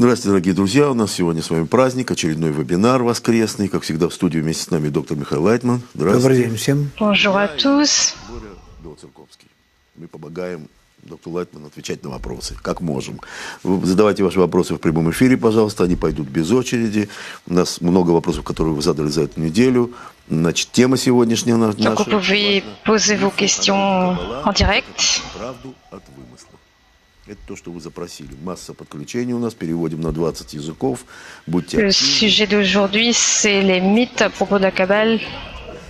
Здравствуйте, дорогие друзья. У нас сегодня с вами праздник, очередной вебинар воскресный. Как всегда, в студии вместе с нами доктор Михаил Лайтман. Добрый день всем. Bonjour à tous. Мы помогаем доктору Лайтману отвечать на вопросы, как можем. Вы задавайте ваши вопросы в прямом эфире, пожалуйста. Они пойдут без очереди. У нас много вопросов, которые вы задали за эту неделю. Значит, тема сегодняшняя наша. Donc vous pouvez poser vos questions en direct. Правду от вымысла. Это то, что вы запросили. Масса подключений у нас, переводим на 20 языков. Будьте Le sujet d'aujourd'hui, c'est les mythes à propos de la Kabbale.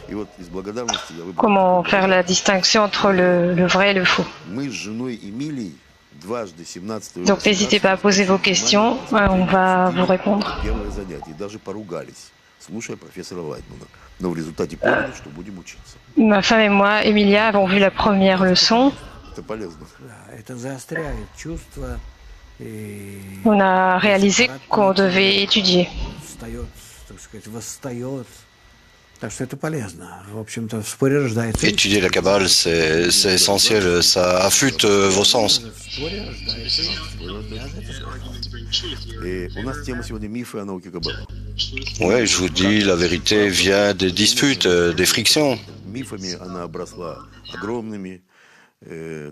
И вот из благодарности я выбрал. Comment faire la distinction entre le vrai et le faux. Мы с женой Эмилией дважды 17 Donc n'hésitez pas à poser vos questions, on va vous répondre. Первое занятие. И даже поругались, слушая профессора Лайтмана. Но в результате поняли, что будем учиться. Ma femme et moi, Emilia, avons vu la première leçon. Это полезно. Это заостряет чувства и On a réalisé qu'on devait étudier. встает, так сказать, восстает. Так что это полезно. В общем-то, в споре рождается. Étudier la Kabbale, c'est essentiel, ça affûte vos sens. В споре рождается И у нас тема сегодня мифы о науке Каббалы. Oui, je vous dis, la vérité vient des disputes, des frictions. Мифами она обросла огромными.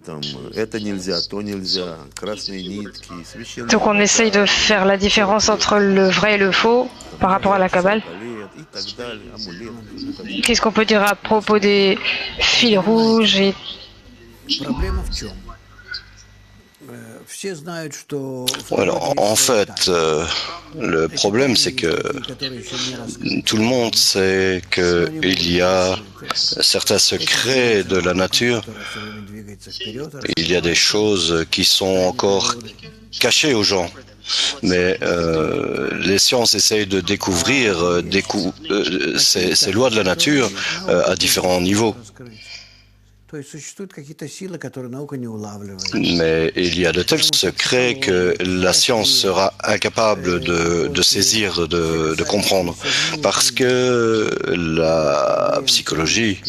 Там это нельзя, то нельзя, красные нитки, священные. Donc on essaye de faire la différence entre le vrai et le faux par rapport à la Kabbale. И так далее, амулеты. Qu'est-ce qu'on peut dire à propos des fils rouges et Проблема в чем? Все знают, что Alors, en fait, le problème, c'est que tout le monde sait qu'il y a certains secrets de la nature. Il y a des choses qui sont encore cachées aux gens. Mais les sciences essayent de découvrir ces lois de la nature à différents niveaux. Mais il y a de tels secrets que la science sera incapable de saisir, de comprendre. Parce que la psychologie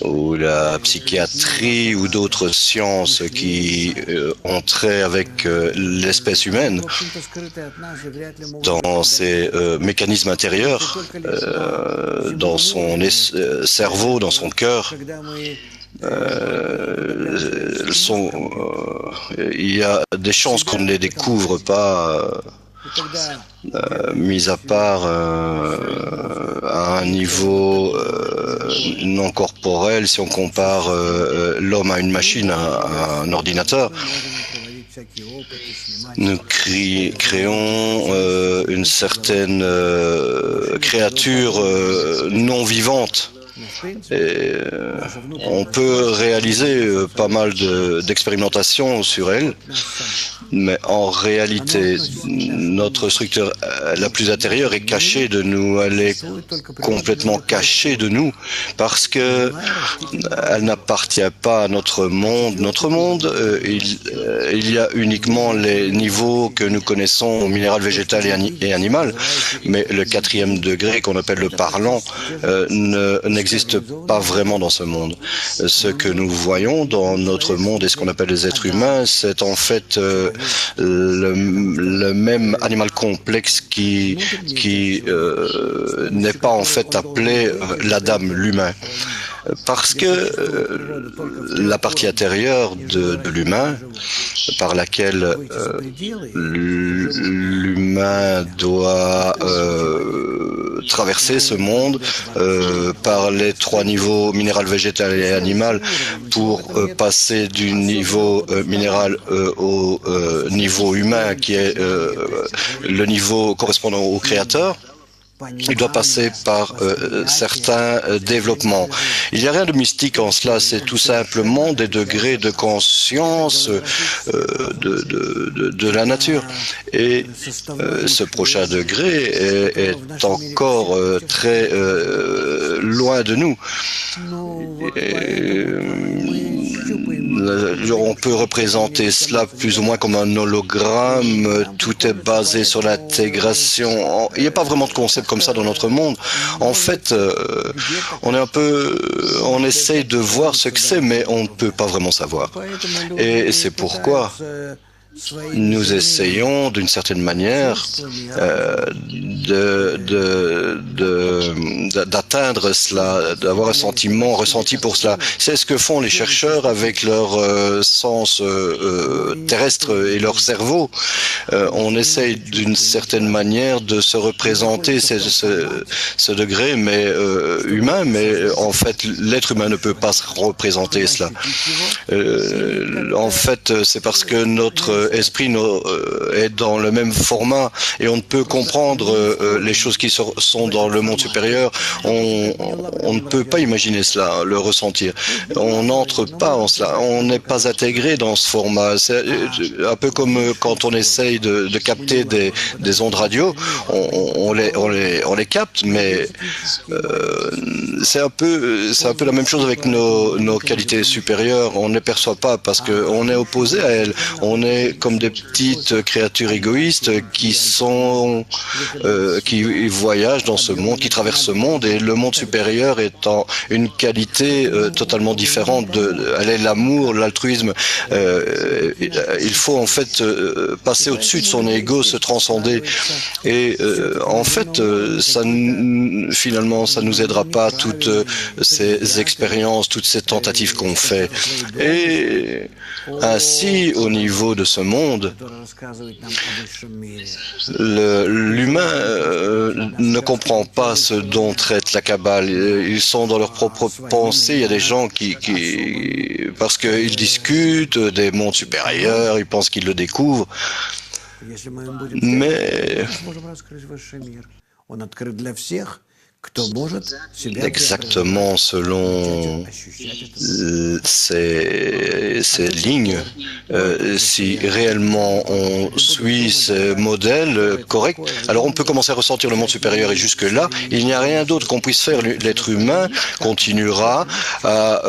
ou la psychiatrie ou d'autres sciences qui ont trait avec l'espèce humaine, dans ses mécanismes intérieurs, dans son cerveau, dans son cœur, il y a des chances qu'on ne les découvre pas, mis à part à un niveau non corporel, si on compare l'homme à une machine, à un ordinateur. Nous créons une certaine créature non vivante. Et on peut réaliser pas mal d'expérimentations sur elle, mais en réalité, notre structure la plus intérieure est cachée de nous, elle est complètement cachée de nous, parce que elle n'appartient pas à notre monde. Notre monde, il y a uniquement les niveaux que nous connaissons au minéral, végétal et animal, mais le 4e degré qu'on appelle le parlant n'existe pas vraiment dans ce monde. Ce que nous voyons dans notre monde et ce qu'on appelle les êtres humains, c'est en fait le même animal complexe qui n'est pas en fait appelé l'Adam, l'humain. Parce que la partie intérieure de l'humain, par laquelle l'humain doit traverser ce monde par les 3 niveaux minéral, végétal et animal pour passer du niveau minéral au niveau humain qui est le niveau correspondant au créateur. Il doit passer par certains développements. Il n'y a rien de mystique en cela, c'est tout simplement des degrés de conscience de la nature. Et ce prochain degré est encore très loin de nous. On peut représenter cela plus ou moins comme un hologramme, tout est basé sur l'intégration. Il n'y a pas vraiment de concept comme ça dans notre monde. En fait, on essaye de voir ce que c'est, mais on ne peut pas vraiment savoir. Et c'est pourquoi nous essayons d'une certaine manière d'atteindre cela, d'avoir un sentiment ressenti pour cela. C'est ce que font les chercheurs avec leur sens terrestre et leur cerveau. On essaye d'une certaine manière de se représenter ce degré mais humain, mais en fait l'être humain ne peut pas se représenter cela. En fait, c'est parce que notre esprit est dans le même format et on ne peut comprendre les choses qui sont dans le monde supérieur. On ne peut pas imaginer cela, le ressentir. On n'entre pas en cela. On n'est pas intégré dans ce format. C'est un peu comme quand on essaye de capter des ondes radio. On les capte, mais c'est un peu la même chose avec nos qualités supérieures. On ne les perçoit pas parce qu'on est opposé à elles. On est comme des petites créatures égoïstes qui voyagent dans ce monde, qui traversent ce monde, et le monde supérieur étant une qualité totalement différente. Elle est l'amour, l'altruisme. Il faut en fait passer au-dessus de son ego, se transcender. Et en fait, finalement, ça nous aidera pas toutes ces expériences, toutes ces tentatives qu'on fait. Et ainsi, au niveau de ce monde, l'humain ne comprend pas ce dont traite la Kabbale. Ils sont dans leur propre pensée. Il y a des gens parce qu'ils discutent des mondes supérieurs, ils pensent qu'ils le découvrent. Mais exactement selon ces lignes, si réellement on suit ce modèle correct, alors on peut commencer à ressentir le monde supérieur, et jusque-là, il n'y a rien d'autre qu'on puisse faire. L'être humain continuera à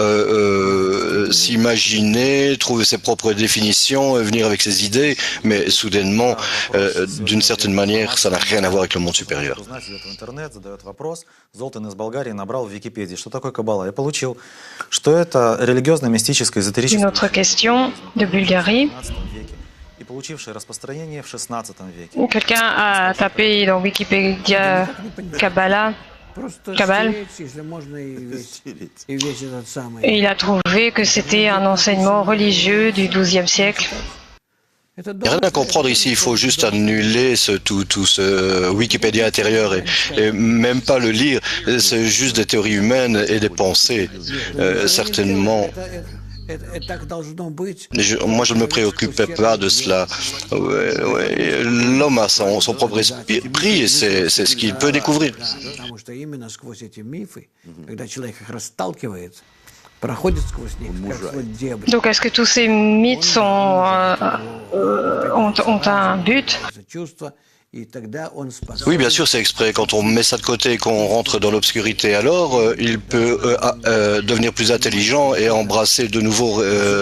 s'imaginer, trouver ses propres définitions, venir avec ses idées, mais soudainement, d'une certaine manière, ça n'a rien à voir avec le monde supérieur. Золтан из Болгарии набрал в Википедии, что такое Каббала. Я получил, что это религиозно-мистическое, эзотерическое... Une autre question de Bulgarie. И получившее распространение в XVI веке. Quelqu'un a tapé dans Wikipédia Kabbale, et il a trouvé que c'était un enseignement religieux du XIIe siècle. Il n'y a rien à comprendre ici, il faut juste annuler tout ce Wikipédia intérieur et même pas le lire. C'est juste des théories humaines et des pensées. Certainement. Moi, je ne me préoccupais pas de cela. L'homme a son propre esprit et c'est ce qu'il peut découvrir. Donc, est-ce que tous ces mythes ont un but? Oui, bien sûr, c'est exprès. Quand on met ça de côté et qu'on rentre dans l'obscurité, alors il peut devenir plus intelligent et embrasser de nouveaux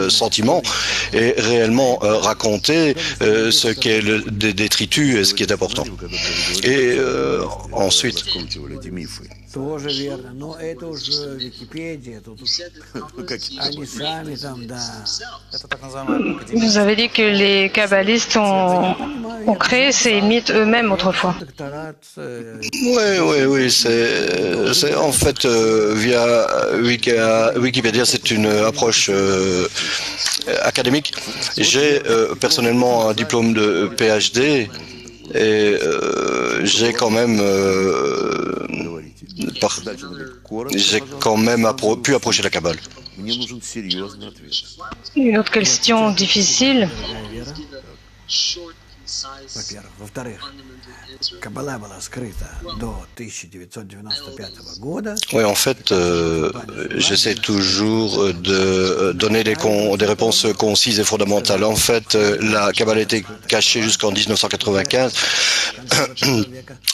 sentiments et réellement raconter ce qu'est le détritus et ce qui est important. Et ensuite... Vous avez dit que les kabbalistes ont créé ces mythes eux-mêmes autrefois. Oui, c'est en fait via Wikipédia, c'est une approche académique. J'ai personnellement un diplôme de PhD et j'ai quand même pu approcher la Kabbale. Une autre question difficile. Oui, en fait, j'essaie toujours de donner des réponses concises et fondamentales. En fait, la Kabbale a été cachée jusqu'en 1995.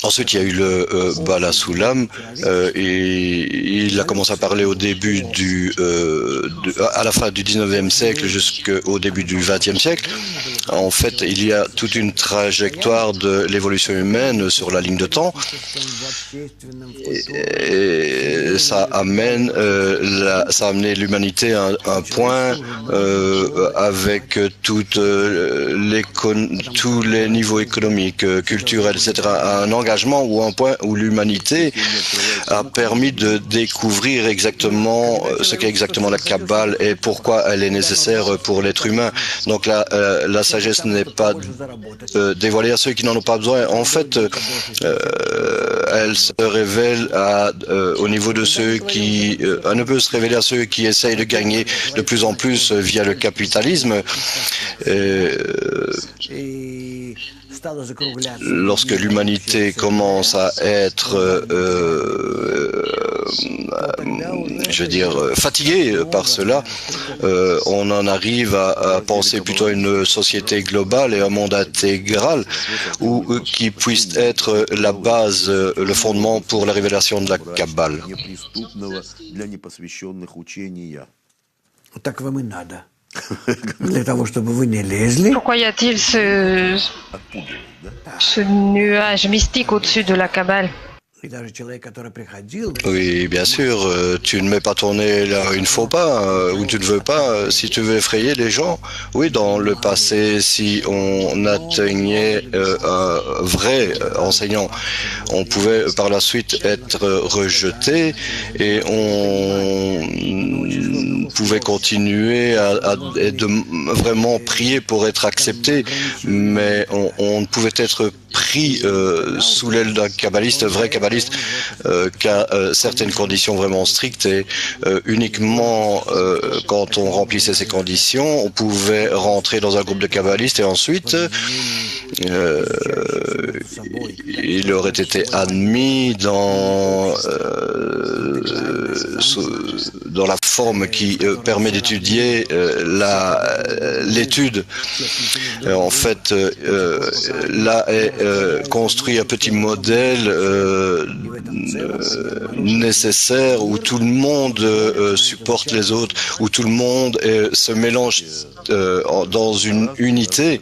Ensuite, il y a eu le Bala Sulam et il a commencé à parler au début à la fin du 19e siècle jusqu'au début du 20e siècle. En fait, il y a toute une trajectoire de l'évolution humaine sur la ligne de temps et ça ça a amené l'humanité à un point avec tous les niveaux économiques, culturels, etc., à un engagement ou un point où l'humanité a permis de découvrir exactement ce qu'est exactement la Kabbale et pourquoi elle est nécessaire pour l'être humain. Donc la sagesse n'est pas dévoilée à ceux qui n'en ont pas besoin. En fait, elle se révèle au niveau de ceux qui... elle ne peut se révéler à ceux qui essayent de gagner de plus en plus via le capitalisme. Lorsque l'humanité commence à être, fatiguée par cela, on en arrive à penser plutôt à une société globale et un monde intégral qui puisse être la base, le fondement pour la révélation de la Kabbale. Так вам и надо. Для того, чтобы вы не лезли. Pourquoi y a-t-il ce nuage mystique au-dessus de la Kabbale? И даже человек, который приходил, Oui, bien sûr, tu ne mets pas ton nez là où il ne faut pas, où tu ne veux pas, si tu veux effrayer les gens. Oui, dans le passé, si on atteignait un vrai enseignant, on pouvait par la suite être rejeté et on pouvait continuer à vraiment prier pour être accepté, mais on ne pouvait être pris sous l'aile d'un kabbaliste, vrai kabbaliste, qu'à certaines conditions vraiment strictes et uniquement quand on remplissait ces conditions, on pouvait rentrer dans un groupe de kabbalistes et ensuite il aurait été admis dans la forme qui permet d'étudier l'étude. En fait, là est construit un petit modèle nécessaire où tout le monde supporte les autres, où tout le monde se mélange dans une unité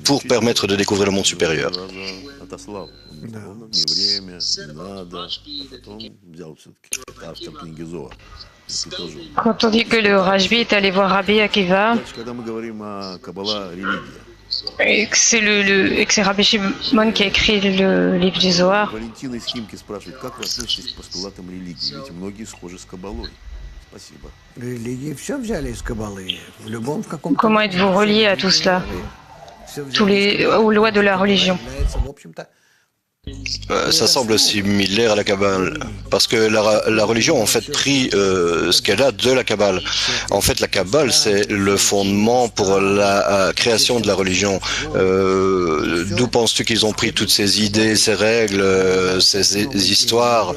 pour permettre de découvrir le monde supérieur. Quand on dit que le Rajbi est allé voir Rabbi Akiva, et que c'est Rabbi Shimon qui a écrit le livre du Zohar, религии все взяли из Каббалы. В любом, в каком-то... comment êtes-vous relié à tout cela, aux lois de la religion? В общем-то, Ça semble similaire à la Kabbale, parce que la religion en fait pris ce qu'elle a de la Kabbale. En fait, la Kabbale, c'est le fondement pour la création de la religion. D'où penses-tu qu'ils ont pris toutes ces idées, ces règles, ces histoires?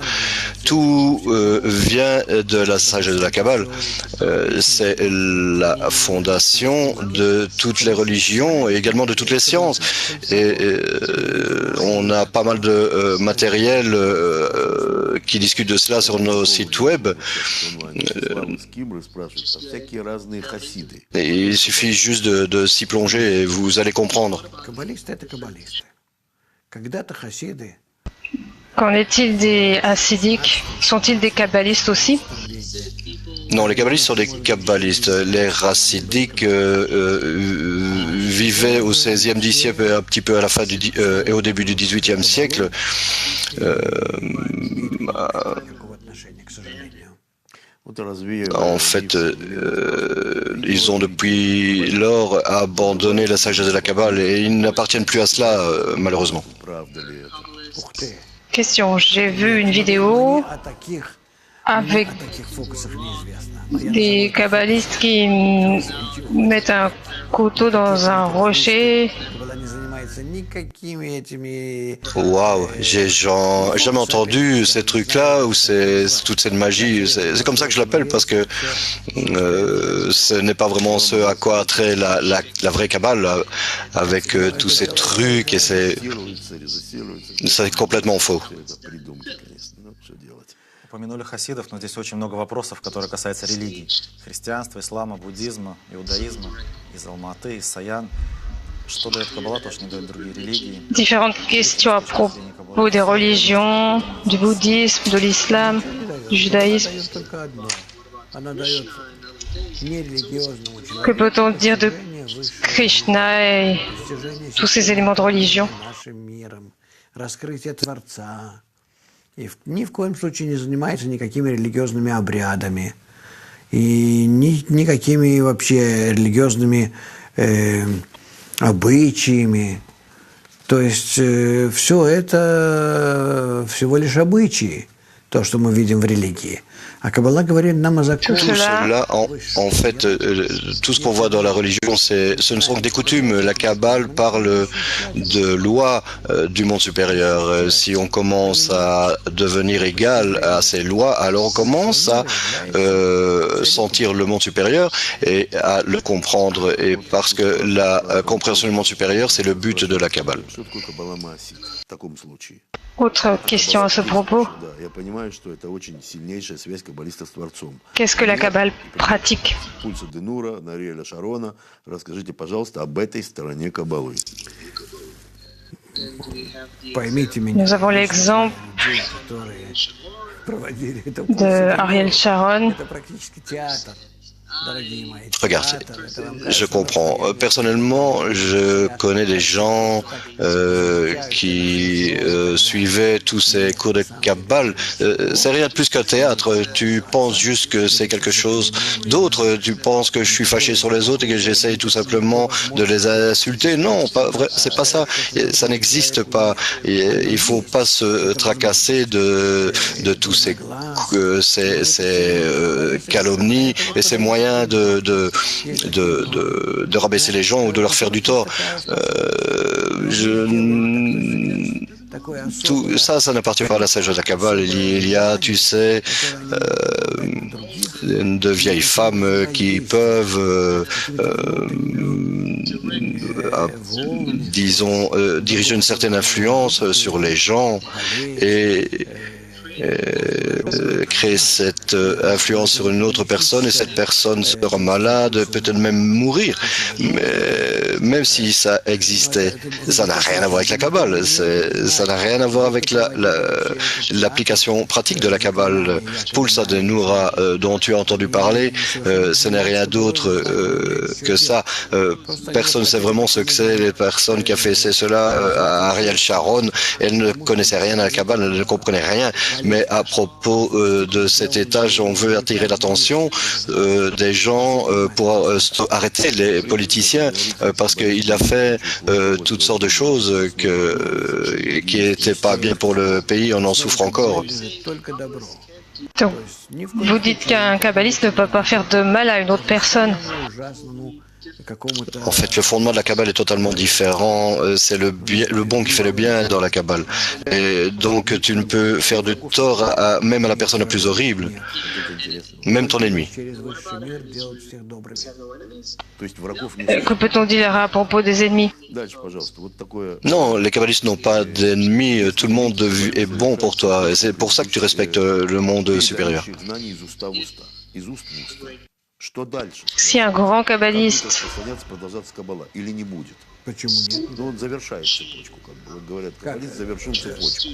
Tout vient de la sagesse de la Kabbale. C'est la fondation de toutes les religions et également de toutes les sciences. Et on a pas mal de matériel qui discute de cela sur nos sites web. Et il suffit juste de s'y plonger et vous allez comprendre. каббалисты — это каббалисты. Когда-то хасиды Qu'en est-il des hassidiques? Sont-ils des kabbalistes aussi? Non, les kabbalistes sont des kabbalistes. Les racidiques vivaient au XVIe siècle et un petit peu à la fin et au début du XVIIIe siècle. никакого отношения, к сожалению. En fait, ils ont depuis lors abandonné la sagesse de la Kabbale et ils n'appartiennent plus à cela, malheureusement. Ух ты. Question, j'ai vu une vidéo О таких, avec о таких фокусах неизвестно. Но я des kabbalistes qui mettent un couteau dans un rocher. Каббала не занимается никакими этими... Waouh, j'ai jamais entendu ces trucs-là ou toute cette magie. C'est comme ça que je l'appelle parce que ce n'est pas vraiment ce à quoi a trait la vraie Kabbale avec tous ces trucs et c'est complètement faux. Упомянули хасидов, но здесь очень много вопросов, которые касаются религий. Христианства, ислама, буддизма, иудаизма, из Алматы, из Саян. Что дает Каббала, то, что не дают другие религии. Différentes questions à propos des religions, du bouddhisme, de l'islam, du judaïsme. Она дает только одно. Она дает нерелигиозному Que человеку peut-on dire de достижение высшего Krishna et достижение tous ces éléments de religion? нашим миром, раскрытие Творца. И ни в коем случае не занимается никакими религиозными обрядами и никакими вообще религиозными обычаями. То есть все это всего лишь обычаи, то, что мы видим в религии. А Каббала говорит нам о законе. Tout cela, en fait, tout ce qu'on voit dans la religion, ce ne sont que des coutumes. La Kabbale parle de lois du monde supérieur. Si on commence à devenir égal à ces lois, alors on commence à sentir le monde supérieur et à le comprendre. Et parce que la compréhension du monde supérieur, c'est le but de la Kabbale. Что такое Каббала Маасит в таком случае? Autre question à ce propos. Да, я понимаю, что это очень сильнейшая связь каббалиста с Творцом. Qu'est-ce que la Kabbale pratique? Пульса Денура, Нариэля Шарона. Расскажите, пожалуйста, об этой стороне Каббалы. Поймите меня. Nous avons l'exemple людей, которые проводили это de Ariel Sharon. Это практически театр. Дорогие мои, Regarde, театр, это вам je кажется, comprends. Personnellement, je connais des gens qui suivaient tous ces cours de Kabbale. C'est rien de plus qu'un théâtre. Tu penses juste que c'est quelque chose d'autre. Tu penses que je suis fâché sur les autres et que j'essaye tout simplement de les insulter. Non, pas vrai. C'est pas ça. Ça n'existe pas. Il faut pas se tracasser de tous ces calomnies et ces moyens de rabaisser les gens ou de leur faire du tort. Tout ça n'appartient pas à la sagesse de la Kabbale. Il y a, tu sais, de vieilles femmes qui peuvent, disons, diriger une certaine influence sur les gens et créer cette influence sur une autre personne et cette personne sera malade, peut-être même mourir. Mais même si ça existait, ça n'a rien à voir avec la Kabbale. Ça n'a rien à voir avec l'application pratique de la Kabbale. Pulsa Denura, dont tu as entendu parler, ce n'est rien d'autre que ça. Personne ne sait vraiment ce que c'est. Les personnes qui ont fait cela, Ariel Sharon, elle ne connaissait rien à la Kabbale, elle ne comprenait rien. Mais à propos de cet étage, on veut attirer l'attention des gens pour arrêter les politiciens parce qu'il a fait toutes sortes de choses qui n'étaient pas bien pour le pays. On en souffre encore. Donc, vous dites qu'un kabbaliste ne peut pas faire de mal à une autre personne. En fait, le fondement de la Kabbale est totalement différent. C'est le bon qui fait le bien dans la Kabbale. Et donc, tu ne peux faire de tort même à la personne la plus horrible, même ton ennemi. Que peut-on dire à propos des ennemis? Non, les kabbalistes n'ont pas d'ennemis. Tout le monde est bon pour toi. Et c'est pour ça que tu respectes le monde supérieur. Si un grand kabbaliste Почему нет? Ну, он завершает цепочку, как бы. Вот говорят, каббалист завершил цепочку.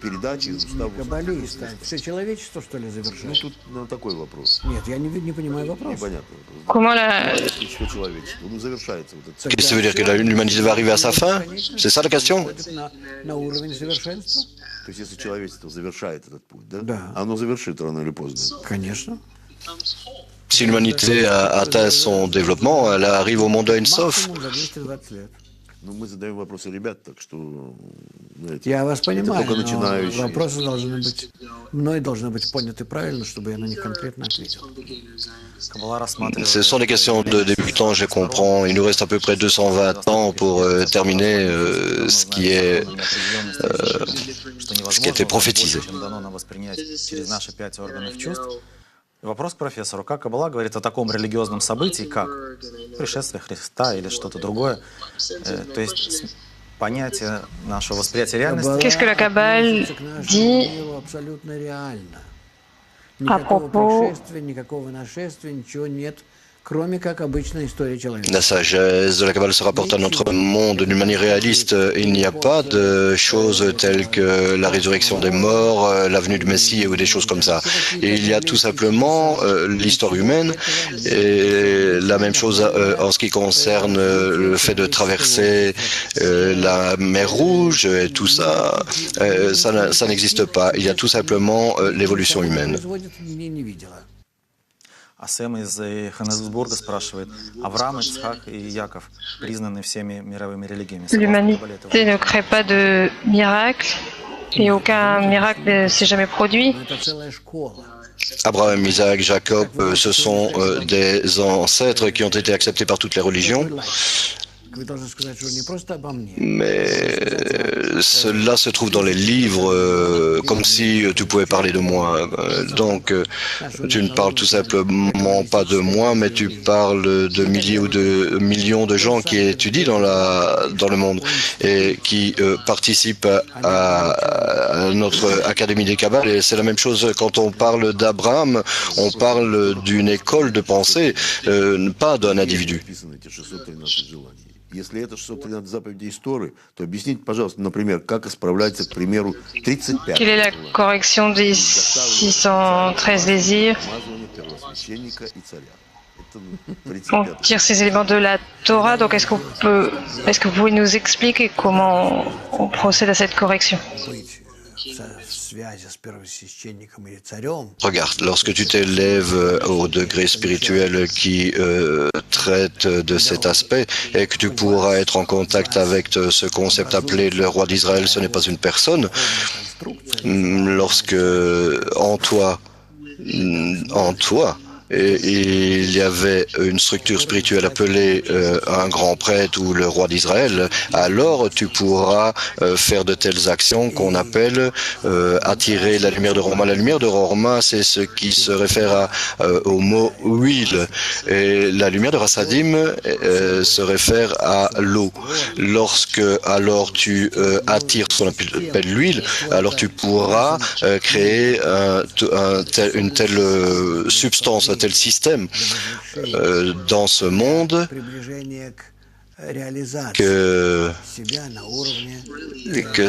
Передачи из устава. Каббалист, все человечество, что ли, Ну, завершает? тут такой вопрос. Нет, я не понимаю вопрос. Непонятный вопрос. comment la... Все человечество. Ну, завершается вот это. Qu'est-ce que ça veut dire? Que l'humanité va arriver à sa fin? C'est ça la question? На уровень совершенства? То есть, если человечество завершает этот путь, да? Да. Оно завершит рано или поздно. Конечно. Si l'humanité a atteint son développement, elle arrive au monde Ein Sof. Максимум за 220 лет. Ну, мы задаем вопросы ребят, так что, знаете, Я вас понимаю, только но начинающие. вопросы должны быть, мной должны быть поняты правильно, чтобы я на них конкретно ответил. Каббала рассматривает... Ce sont des questions de débutants, je comprends. Il nous reste à peu près 220 ans pour terminer ce qui a été prophétisé. Дано нам воспринять через наши 5 органов чувств. Вопрос к профессору. Как Каббала говорит о таком религиозном событии, как пришествие Христа или что-то другое? То есть понятие нашего восприятия реальности... Qu'est-ce que la Kabbale dit Абсолютно реально. à Никакого propos пришествия, никакого нашествия, ничего нет кроме как обычная история человека. La sagesse de la Kabbale se rapporte à notre monde d'une manière réaliste. Il n'y a pas de choses telles que la résurrection des morts, la venue du Messie ou des choses comme ça. Et il y a tout simplement l'histoire humaine et la même chose en ce qui concerne le fait de traverser la mer Rouge et tout ça. Ça n'existe pas. Il y a tout simplement l'évolution humaine. А Сэм из Йоханнесбурга спрашивает, Авраам, Ицхак и Яков признаны всеми мировыми религиями. L'humanité ne crée pas de miracle et aucun miracle ne s'est jamais produit. Это целая школа. Abraham, Isaac, Jacob, ce sont des ancêtres qui ont été acceptés par toutes les religions. Вы должны сказать, что не просто обо мне. Mais cela se trouve dans les livres comme si tu pouvais parler de moi. Donc, tu ne parles tout simplement pas de moi, mais tu parles de milliers ou de millions de gens qui étudient dans le monde et qui participent à notre Académie des Kabbales. Et c'est la même chose quand on parle d'Abraham, on parle d'une école de pensée, pas d'un individu. Если это 613 заповедей истории, то объясните, пожалуйста, например, как исправляется, к примеру, 35. Quelle est la correction des 613 désirs? Первосвященника и царя. On tire ces éléments de la Torah, donc est-ce que vous pouvez nous expliquer comment on procède à cette correction? Regarde, lorsque tu t'élèves au degré spirituel qui traite de cet aspect et que tu pourras être en contact avec ce concept appelé le roi d'Israël, ce n'est pas une personne. Lorsque en toi, et il y avait une structure spirituelle appelée un grand prêtre ou le roi d'Israël, alors tu pourras faire de telles actions qu'on appelle attirer la lumière de Rorma. La lumière de Rorma, c'est ce qui se réfère au mot huile. Et la lumière de Rassadim se réfère à l'eau. Lorsque alors tu attires ce qu'on appelle l'huile, alors tu pourras créer une telle substance, un tel système dans ce monde que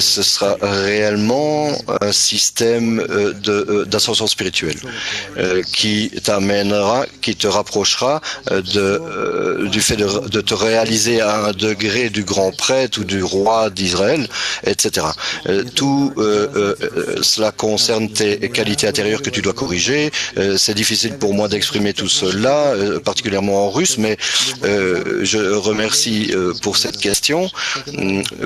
ce sera réellement un système d'ascension spirituelle qui t'amènera, qui te rapprochera du fait de te réaliser à un degré du grand prêtre ou du roi d'Israël, etc. Tout cela concerne tes qualités intérieures que tu dois corriger. C'est difficile pour moi d'exprimer tout cela, particulièrement en russe, mais je remercie pour cette question,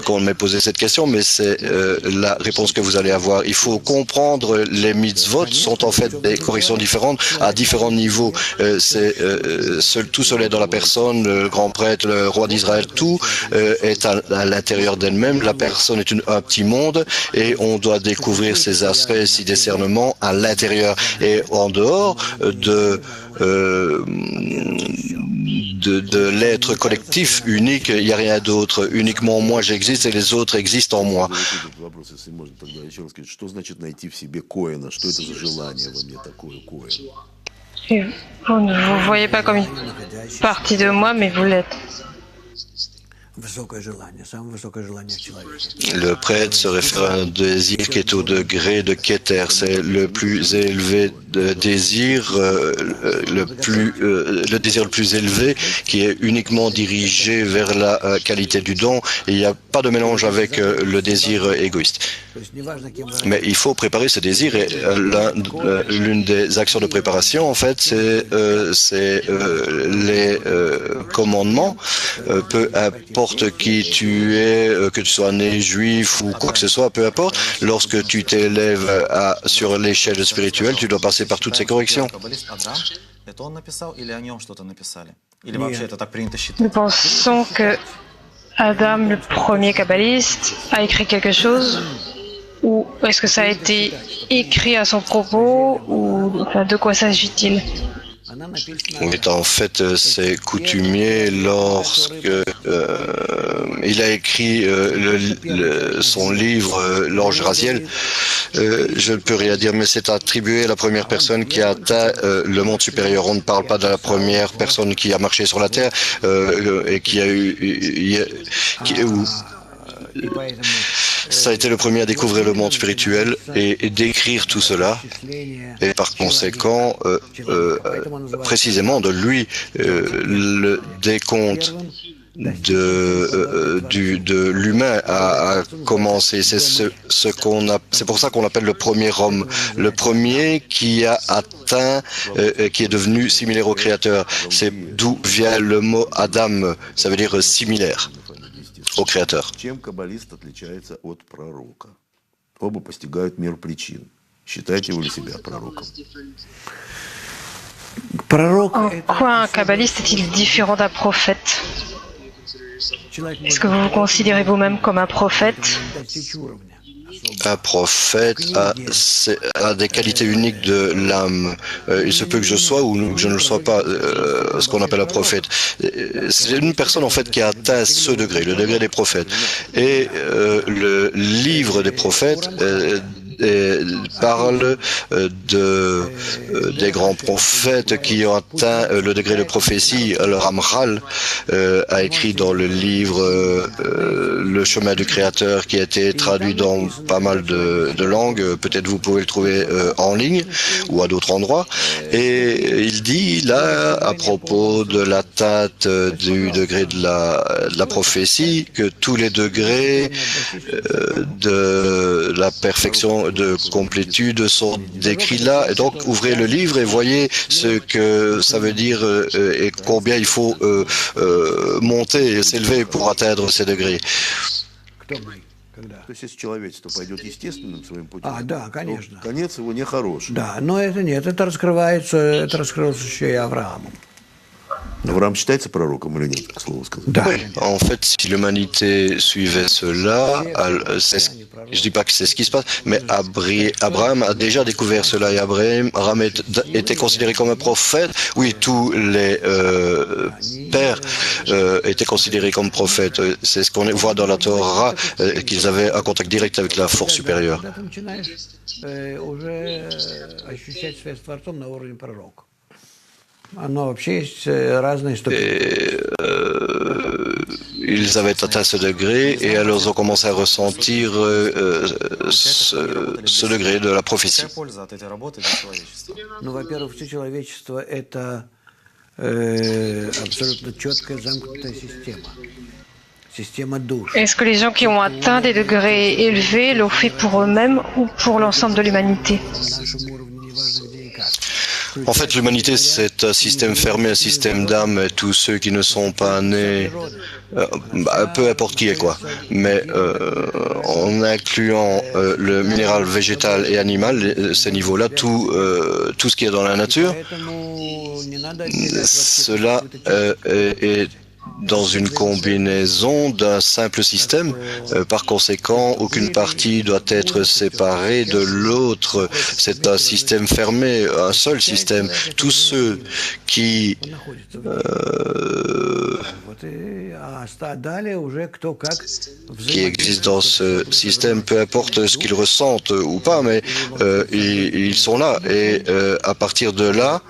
qu'on m'ait posé cette question, mais c'est la réponse que vous allez avoir. Il faut comprendre, les mitzvot sont en fait des corrections différentes à différents niveaux. Tout cela est dans la personne, le grand prêtre, le roi d'Israël, tout est à l'intérieur d'elle-même. La personne est un petit monde et on doit découvrir ces aspects, ces discernements à l'intérieur et en dehors de l'être collectif unique, il n'y a rien d'autre. Uniquement moi j'existe et les autres existent en moi. Et vous ne vous voyez pas comme une partie de moi, mais vous l'êtes. Le prêtre se réfère à un désir qui est au degré de Keter. C'est le plus élevé désir, le désir le plus élevé qui est uniquement dirigé vers la qualité du don. Et il n'y a pas de mélange avec le désir égoïste. Mais il faut préparer ce désir et l'une des actions de préparation, en fait, c'est les commandements. Peu importe qui tu es, que tu sois né juif ou quoi que ce soit, peu importe, lorsque tu t'élèves sur l'échelle spirituelle, tu dois passer par toutes ces corrections. Nous pensons que Adam, le premier kabbaliste, a écrit quelque chose, ou est-ce que ça a été écrit à son propos, ou enfin, de quoi s'agit-il? Oui, en fait, c'est coutumier lorsque il a écrit son livre L'Ange Raziel. Je ne peux rien dire, mais c'est attribué à la première personne qui a atteint le monde supérieur. On ne parle pas de la première personne qui a marché sur la Terre et qui a ça a été le premier à découvrir le monde spirituel et d'écrire tout cela. Et par conséquent, précisément de lui, le décompte de l'humain a commencé. C'est pour ça qu'on l'appelle le premier homme, le premier qui a atteint, qui est devenu similaire au Créateur. C'est d'où vient le mot Adam, ça veut dire similaire au Créateur. Чем каббалист отличается от пророка? Оба постигают мир причин. Считаете вы ли себя пророком? En quoi un kabbaliste est-il différent d'un prophète? Est-ce que vous vous considérez vous-même comme un prophète? Un prophète a des qualités uniques de l'âme. Il se peut que je sois ou que je ne le sois pas ce qu'on appelle un prophète. C'est une personne en fait qui a atteint ce degré, le degré des prophètes. Et le livre des prophètes parle des grands prophètes qui ont atteint le degré de prophétie. Le Ramchal a écrit dans le livre Le chemin du Créateur, qui a été traduit dans pas mal de langues. Peut-être vous pouvez le trouver en ligne ou à d'autres endroits. Et il dit là, à propos de l'atteinte du degré de la prophétie, que tous les degrés de la perfection de complétude sont décrits là. Et donc, ouvrez le livre et voyez ce que ça veut dire et combien il faut monter et s'élever pour atteindre ces degrés. То есть, если человечество пойдет естественным своим путем, да, конечно. то конец его нехороший. Да, но это нет, это раскрылось еще и Авраамом. Авраам считается пророком или нет, к слову сказать? Да. En fait, si l'humanité suivait cela, je dis pas que c'est ce qui se passe, mais Abraham a déjà découvert cela et Abraham était considéré comme un prophète. Oui, tous les pères étaient considérés comme prophètes. C'est ce qu'on voit dans la Torah, qu'ils avaient un contact direct avec la force supérieure. Ils avaient atteint ce degré et alors ils ont commencé à ressentir ce degré de la prophétie. Est-ce que les gens qui ont atteint des degrés élevés l'ont fait pour eux-mêmes ou pour l'ensemble de l'humanité? En fait, l'humanité, c'est un système fermé, un système d'âme. Tous ceux qui ne sont pas nés, peu importe qui est quoi, mais en incluant le minéral végétal et animal, ces niveaux-là, tout ce qui est dans la nature, cela est dans une combinaison d'un simple système. Par conséquent, aucune partie doit être séparée de l'autre. C'est un système fermé, un seul système. Tous ceux qui existent dans ce système, peu importe ce qu'ils ressentent ou pas, mais ils sont là. Et à partir de là,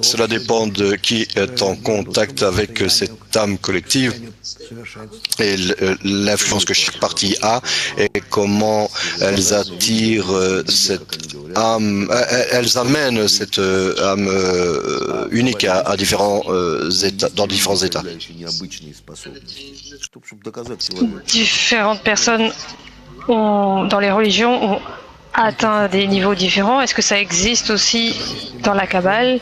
cela dépend de qui est en contact avec cette âme collective et l'influence que chaque partie a et comment elles attirent cette âme, elles amènent cette âme unique à différents états, dans différents états. Différentes personnes dans les religions ont atteint des niveaux différents. Est-ce que ça existe aussi dans la Kabbale?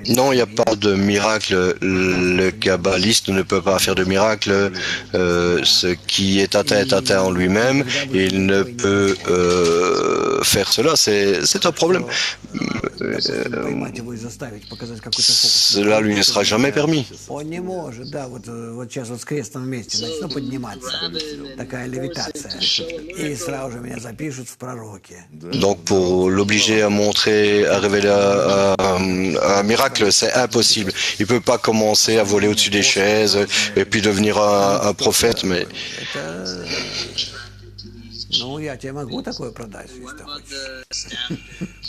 Non, il n'y a pas de miracle. Le kabbaliste ne peut pas faire de miracle. Ce qui est atteint en lui-même. Il ne peut faire cela. C'est un problème. Поймать его и заставить показать какой-то фокус. cela lui ne sera jamais permis. Он не может, да, вот сейчас вот с крестом вместе начну подниматься, такая левитация, и сразу же меня запишут в пророке. Donc pour l'obliger à montrer, à révéler un miracle, c'est impossible. Il peut pas commencer à voler au-dessus des chaises et puis devenir un prophète, mais Это, ну, я тебе могу такое продать, если ты хочешь.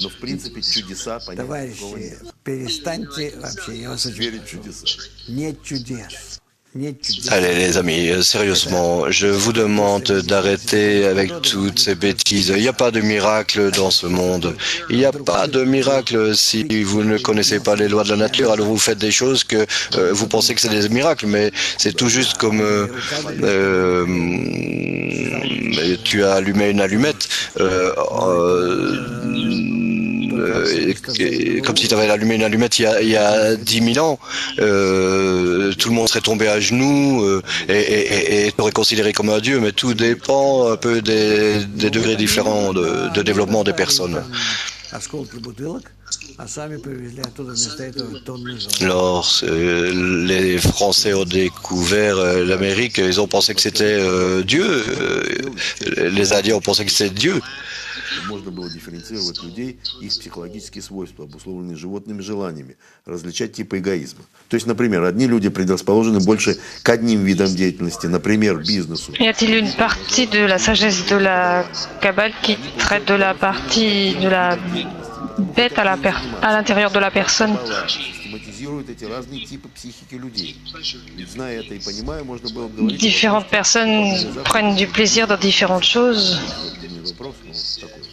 Но в принципе чудеса, понятно, такого Товарищи, нет. перестаньте вообще, я вас очень Верить в прошу. чудеса. Нет чудес. Нет чудес. allez les amis, sérieusement, je vous demande d'arrêter avec toutes ces bêtises. Il n'y a pas de miracle dans ce monde. Il n'y a pas de miracle. Si vous ne connaissez pas les lois de la nature, alors vous faites des choses que vous pensez que c'est des miracles, mais c'est tout juste comme tu as allumé une allumette. Comme si tu avais allumé une allumette il y a 10 000 ans, tout le monde serait tombé à genoux et t'aurait considéré comme un dieu, mais tout dépend un peu des degrés différents de développement des personnes. Осколки бутылок, а сами привезли оттуда вместо этого тонны золота. Lorsque les Français ont découvert l'Amérique, ils ont pensé que c'était Dieu. Les Indiens ont pensé que c'était Dieu. Можно было дифференцировать людей, их психологические свойства, обусловленные животными желаниями, различать типы эгоизма. То есть, например, одни люди предрасположены больше к одним видам деятельности, например, бизнесу. Y a-t-il une partie de la sagesse de la Kabbale qui traite de la partie de la bête à l'intérieur de la personne? Систематизирует эти разные типы психики людей. Ведь зная это и понимая, можно было бы говорить... Différentes personnes prennent du plaisir dans différentes choses. Вопрос, ну, такой.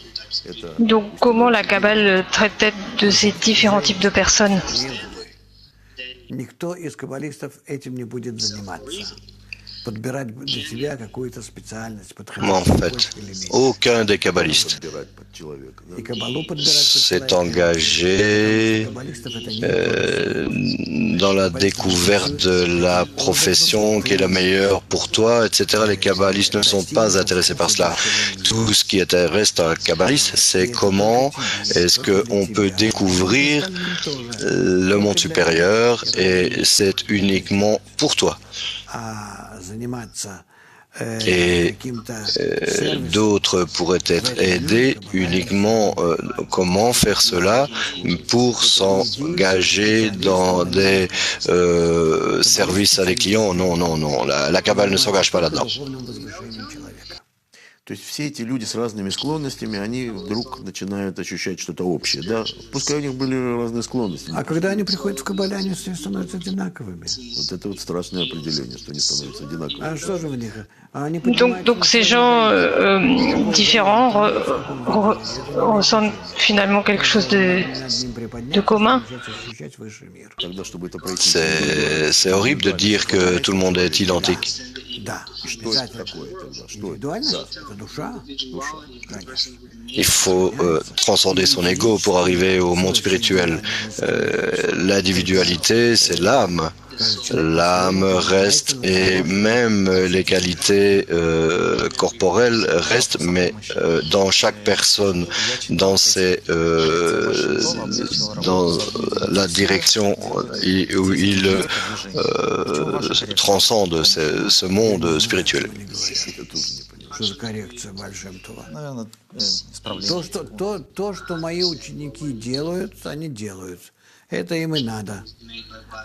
Это Donc comment la Kabbale traite de ces différents types de personnes? Никто из каббалистов этим не будет заниматься. Подбирать для себя какую-то специальность, En подходящую fait, больше или меньше. aucun des kabbalistes подбирать под человека. Да? И каббалу подбирать под s'est человека. engagé Каббалистов это не dans la découverte de la profession qui est la meilleure pour toi, etc. Les kabbalistes ne sont pas intéressés par cela. Tout ce qui intéresse un kabbaliste, c'est comment est-ce qu'on peut découvrir le monde supérieur, et c'est uniquement pour toi. а заниматься Et каким-то сервисом. d'autres pourraient être aidés uniquement comment faire cela pour s'engager dans des services à des clients. Non, non, non, la Kabbale ne s'engage pas là-dedans. Духовным возвышением человека. То есть все эти люди с разными склонностями, они вдруг начинают ощущать что-то общее. Да? Пускай у них были разные склонности. А когда они приходят в каббале, они все становятся одинаковыми. Вот это вот страшное определение, что они становятся одинаковыми. А что же в них? А они Donc ces gens différents ressentent finalement quelque chose de commun. Тогда, чтобы это пройти... C'est horrible de dire que tout le monde est identique. Да, Что это такое тогда? Что это? индивидуальность Да. – это душа, конечно. Il faut transcender son ego pour arriver au monde spirituel. L'individualité, c'est l'âme. L'âme reste, et même les qualités corporelles restent, mais dans chaque personne, dans la direction où il transcende ce monde spirituel. Это тоже не понимаю. Что за коррекция Бальшемтова? Наверное, исправление. То, что мои ученики делают, они делают. Это им и надо.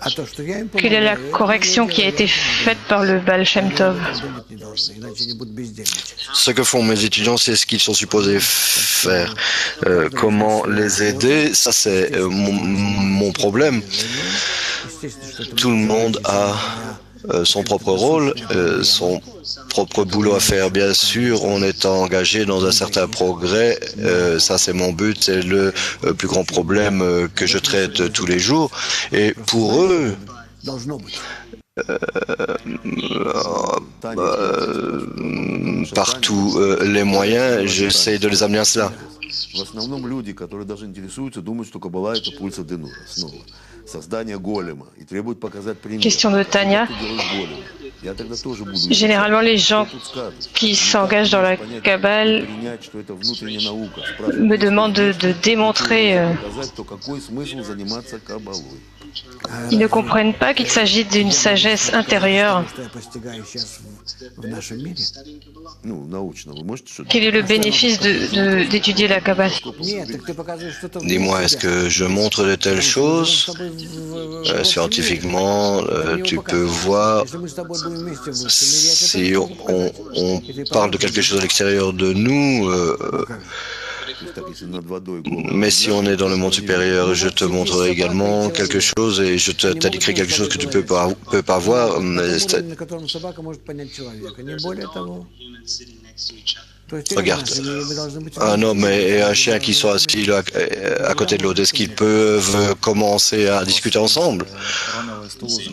А то, что я им Quelle est la correction qui a été faite par le Baal Shem Tov? думать не должны, иначе они будут бездельничать. Ce que font mes étudiants, c'est ce qu'ils sont supposés faire. Comment les aider, ça c'est mon problème. Естественно, что это Tout le monde a son propre rôle, son propre boulot à faire. Bien sûr, on est engagé dans un certain progrès. Ça, c'est mon but. C'est le plus grand problème que je traite tous les jours. Et pour eux, должно быть. par tous les moyens, j'essaie de les amener à cela. В основном люди, которые даже интересуются, думают, что Каббала – это пульса Денура. Снова. Создание голема. И требуют показать пример. Question de Tania. Что ты делаешь голем? Я тогда тоже буду Généralement, les gens изучать. Что тут скажешь? qui s'engagent dans la Понять, Kabbale принять, что это внутренняя наука. Спрашивать, me есть ли demandent de смысл, démontrer. если показать, то какой смысл заниматься кабалой? Ils ne comprennent pas qu'il s'agit d'une sagesse intérieure. Что я постигаю сейчас в нашем мире. Ну, научно. Вы можете что-то? Quel est le bénéfice d'étudier la Kabbale? Нет, так ты показываешь что-то вне Dis-moi, est-ce себя. que je montre de telles Мы с choses? тобой в общем Scientifiquement, мире. Это не tu его peux показывает. voir Если мы с тобой будем вместе в высшем мире, я тебе si тоже on, могу показать. on И ты parle de попробуй. quelque chose à l'extérieur de nous, Ну, как же. То есть так, если над водой голову mais si on est dans le monde supérieur, je Вот te сидит montrerai собака и également quelque человек. chose et je Они могут t'indiquerai между quelque chose собой que tu peux говорить. pas voir. На mais том уровне, на котором собака может понять человека. Не более того. То есть Regarde, в нашем мире мы должны быть un homme et un chien qui sont assis là, à côté de l'autre, est-ce qu'ils peuvent commencer à discuter ensemble? Ромео из Тулузы.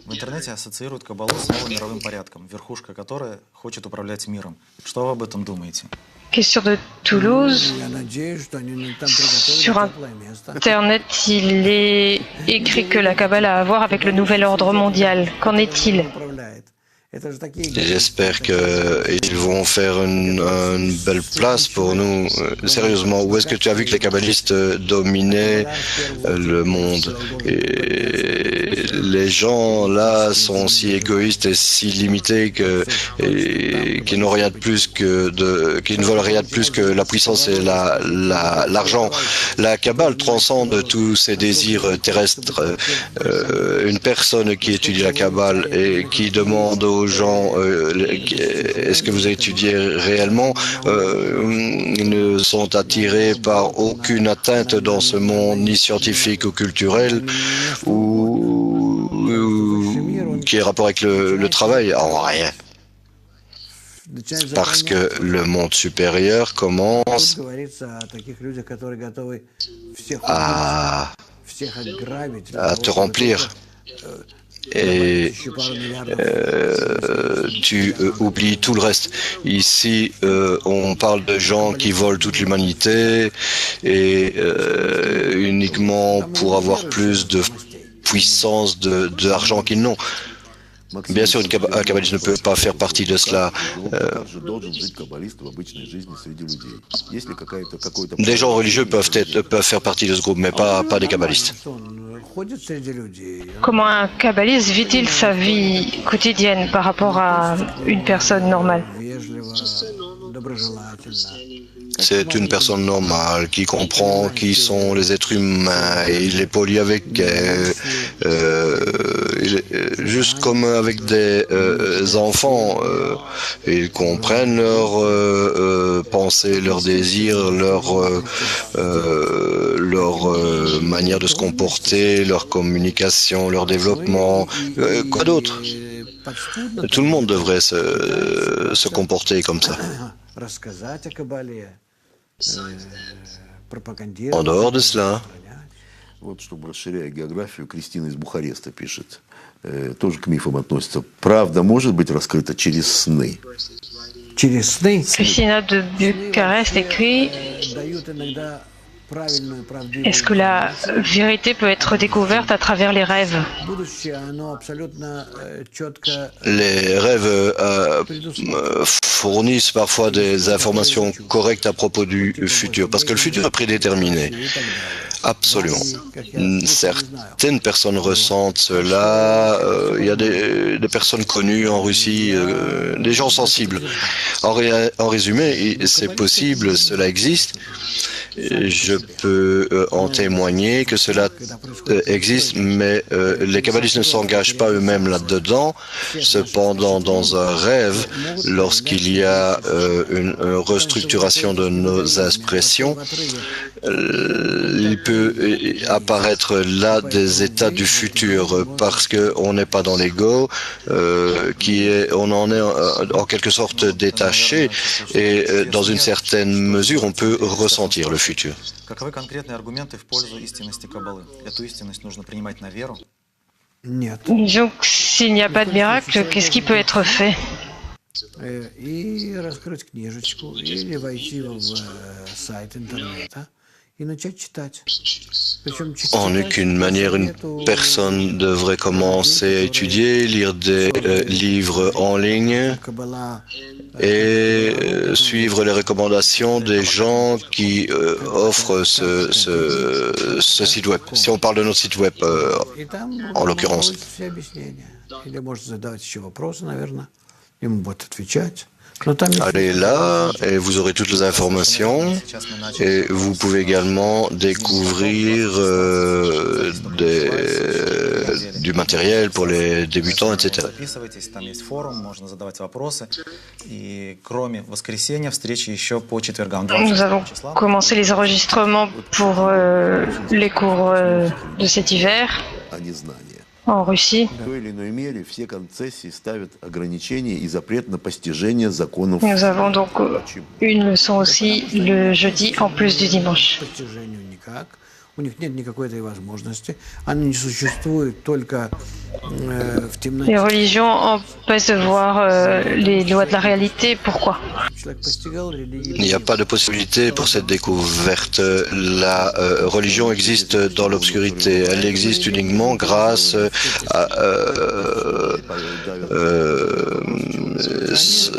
В интернете ассоциируют Каббалу с новым мировым порядком, верхушка которой хочет управлять миром. Что вы об этом думаете? Question de Toulouse. Я надеюсь, что они нам там приготовили Sur теплое место. Internet, il est écrit que la Kabbale a à voir avec le nouvel ordre mondial. Qu'en est-il? Управляет. Это же такие J'espère qu'ils vont faire une belle place pour nous. Sérieusement, où est-ce que tu as vu que les kabbalistes dominaient le monde? Et les gens là sont si égoïstes et si limités qu'ils n'ont rien de plus qu'ils ne veulent rien de plus que la puissance et l'argent. La Kabbale transcende tous ces désirs terrestres. Une personne qui étudie la Kabbale et qui demande aux gens est-ce que vous étudiez réellement, ils ne sont attirés par aucune atteinte dans ce monde, ni scientifique ou culturel, ou qui est rapport avec le travail. En rien. Parce que le monde supérieur commence говорится о таких людях, которые готовы всех ограбить. à te remplir. Et tu oublies tout le reste. Ici, on parle de gens qui volent toute l'humanité et uniquement pour avoir plus de puissance, d'argent qu'ils n'ont. Bien sûr, un kabbaliste ne peut pas faire partie de cela. Des gens religieux peuvent faire partie de ce groupe, mais pas des kabbalistes. Comment un kabbaliste vit-il sa vie quotidienne par rapport à une personne normale? C'est une personne normale qui comprend qui sont les êtres humains et il est poli avec eux, juste comme avec des enfants. Ils comprennent leurs pensées, leurs désirs, leur manière de se comporter, leur communication, leur développement. Quoi d'autre? Tout le monde devrait se comporter comme ça. En dehors de cela, вот, чтобы расширяя географию, Кристина из Бухареста пишет, тоже к мифам относится. Правда может быть раскрыта через сны? Через сны Christina de Bucarest écrit: дают иногда правильную, правдивую est-ce que la vérité peut être découverte à travers les rêves? будущее, оно абсолютно четко les rêves fournissent parfois des informations correctes à propos du futur, parce que le futur est prédéterminé. Absolument. Certaines personnes ressentent cela. Il y a des personnes connues en Russie, des gens sensibles. En résumé, c'est possible, cela existe. Je peux en témoigner que cela existe, mais les kabbalistes ne s'engagent pas eux-mêmes là-dedans. Cependant, dans un rêve, lorsqu'il y a une restructuration de nos expressions, il peut apparaître là des états du futur parce qu'on n'est pas dans l'ego, on en est en quelque sorte détaché et dans une certaine mesure on peut ressentir le futur. Каковы конкретные аргументы в пользу истинности Каббалы? Эту истинность нужно принимать на веру? нет. Donc, s'il n'y a pas de miracle, qu'est-ce qui peut être fait? И раскрыть книжечку, или войти в сайт интернета и начать читать. En aucune manière, une personne devrait commencer à étudier, lire des livres en ligne et suivre les recommandations des gens qui offrent ce site web. Si on parle de notre site web, en l'occurrence. Allez là et vous aurez toutes les informations et vous pouvez également découvrir du matériel pour les débutants, etc. Записывайтесь, там есть форум, можно задавать вопросы. И кроме воскресенья, встречи еще по четвергам. Nous avons commencé les enregistrements pour les cours de cet hiver А не знание. en Russie. В той или иной мере все концессии ставят ограничения и запрет на постижение законов. Nous avons donc une leçon aussi le jeudi en plus du dimanche. У них нет никакой этой возможности. Она не существует только в темноте. Les religions empêchent de voir les lois de la réalité. Pourquoi? Il n'y a pas de possibilité pour cette découverte. La religion existe dans l'obscurité. Elle existe uniquement grâce à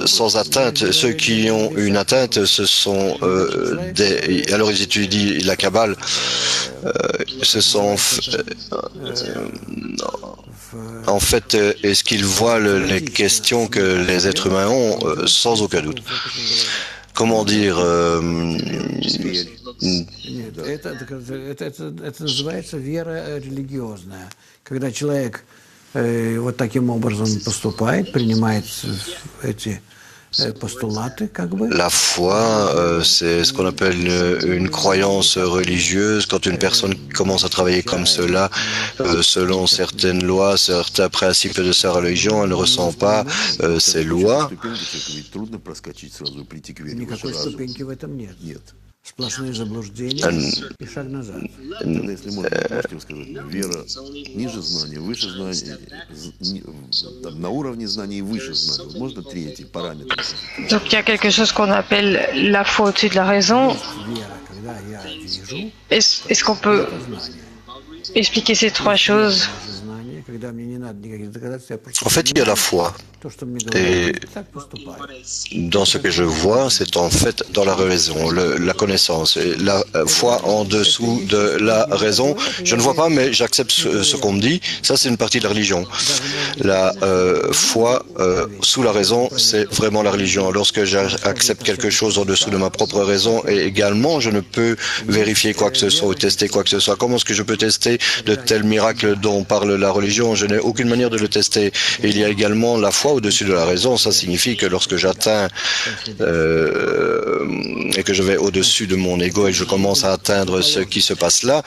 sans atteinte. Ceux qui ont une atteinte, ce sont alors ils étudient la Kabbale. Ce sont en fait, est-ce qu'ils voient les questions que les êtres humains ont sans aucun doute. Comment dire Это называется вера религиозная. Когда человек вот таким образом поступает, принимает эти postulаты, как бы. La foi, c'est ce qu'on appelle une croyance religieuse. Quand une personne commence à travailler comme cela, selon certaines lois, certains principes de sa religion, elle ne ressent pas ces lois. Никакой ступеньки в этом нет. Сплошные заблуждения и шаг назад. Тогда, если можете сказать, вера ниже знания, выше знания, там, на уровне знаний и выше знаний. Можно третий параметр? Donc il y a quelque chose qu'on appelle la foi au-dessus de la raison. Est-ce qu'on peut expliquer ces trois choses? En fait, il y a la foi. Et dans ce que je vois, c'est en fait dans la raison, la connaissance. Et la foi en dessous de la raison, je ne vois pas, mais j'accepte ce qu'on me dit. Ça, c'est une partie de la religion. La foi sous la raison, c'est vraiment la religion. Lorsque j'accepte quelque chose en dessous de ma propre raison, et également, je ne peux vérifier quoi que ce soit ou tester quoi que ce soit. Comment est-ce que je peux tester de tels miracles dont parle la religion? Je n'ai aucune manière de le tester. Et il y a également la foi au-dessus de la raison. Ça signifie que lorsque j'atteins et que je vais au-dessus de mon ego et que je commence à atteindre ce qui se passe là,